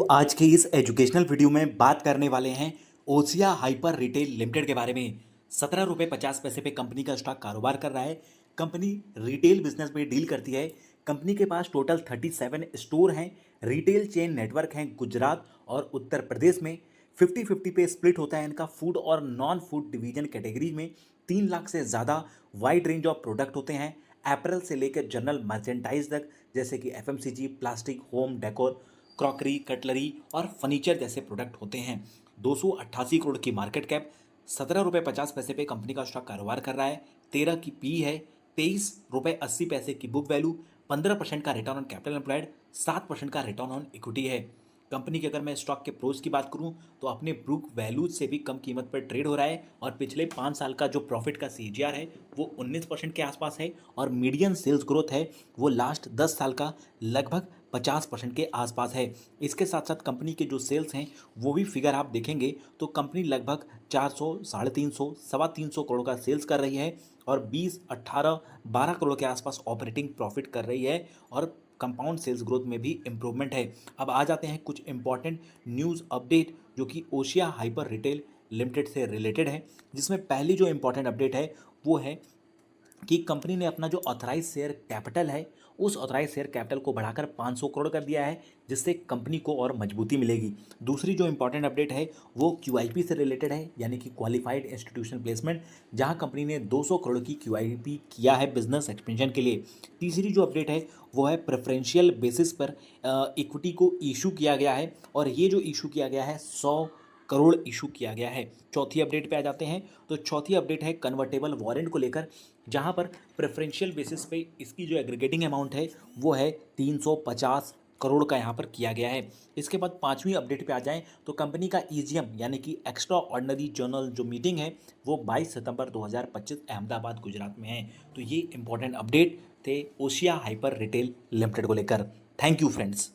आज के इस एजुकेशनल वीडियो में बात करने वाले हैं ओसिया हाइपर रिटेल लिमिटेड के बारे में। 17 रुपये 50 पैसे पे कंपनी का स्टॉक कारोबार कर रहा है। कंपनी रिटेल बिजनेस में डील करती है। कंपनी के पास टोटल 37 स्टोर हैं। रिटेल चेन नेटवर्क हैं गुजरात और उत्तर प्रदेश में। 50-50 पे स्प्लिट होता है इनका फूड और नॉन फूड डिवीजन कैटेगरी में। 3 लाख से ज़्यादा वाइड रेंज ऑफ प्रोडक्ट होते हैं, एपरल से लेकर जनरल मर्चेंटाइज तक, जैसे कि FMCG, plastic, home decor, crockery, cutlery और फर्नीचर जैसे प्रोडक्ट होते हैं। 288 करोड़ की मार्केट कैप, 17 रुपये 50 पैसे पे कंपनी का स्टॉक कारोबार कर रहा है। 13 की पी है, 23 रुपये 80 पैसे की बुक वैल्यू, 15% का रिटर्न ऑन कैपिटल एम्प्लॉयड, 7% का रिटर्न ऑन इक्विटी है। कंपनी की अगर मैं स्टॉक के प्रोज की बात करूं तो अपने बुक वैल्यू से भी कम कीमत पर ट्रेड हो रहा है और पिछले 5 साल का जो प्रॉफिट का सीजीआर है वो 19% के आसपास है और मीडियन सेल्स ग्रोथ है वो लास्ट 10 साल का लगभग 50% के आसपास है। इसके साथ साथ कंपनी के जो सेल्स हैं वो भी फिगर आप देखेंगे तो कंपनी लगभग 400, 350, 325 करोड़ का सेल्स कर रही है और 20, 18, 12 करोड़ के आसपास ऑपरेटिंग प्रॉफिट कर रही है और कंपाउंड सेल्स ग्रोथ में भी इम्प्रूवमेंट है। अब आ जाते हैं कुछ इंपॉर्टेंट न्यूज़ अपडेट जो कि ओशिया हाइपर रिटेल लिमिटेड से रिलेटेड है, जिसमें पहली जो इंपॉर्टेंट अपडेट है वो है कि कंपनी ने अपना जो ऑथराइज शेयर कैपिटल है उस ऑथराइज शेयर कैपिटल को बढ़ाकर 500 करोड़ कर दिया है, जिससे कंपनी को और मजबूती मिलेगी। दूसरी जो इंपॉर्टेंट अपडेट है वो क्यूआईपी से रिलेटेड है, यानी कि क्वालिफाइड इंस्टीट्यूशन प्लेसमेंट, जहां कंपनी ने 200 करोड़ की क्यूआईपी किया है बिजनेस एक्सपेंशन के लिए। तीसरी जो अपडेट है वो है प्रेफरेंशियल बेसिस पर इक्विटी को इशू किया गया है और ये जो इशू किया गया है 100 करोड़ इशू किया गया है। चौथी अपडेट पे आ जाते हैं तो चौथी अपडेट है कन्वर्टेबल वारंट को लेकर, जहां पर प्रेफरेंशियल बेसिस पे इसकी जो एग्रीगेटिंग अमाउंट है वो है 350 करोड़ का यहाँ पर किया गया है। इसके बाद पांचवी अपडेट पे आ जाएं तो कंपनी का ईजीएम यानी कि एक्स्ट्रा ऑर्डिनरी जनरल जो मीटिंग है वो 22 सितंबर 2025 अहमदाबाद गुजरात में है। तो ये इंपॉर्टेंट अपडेट थे ओशिया हाइपर रिटेल लिमिटेड को लेकर। Thank you friends.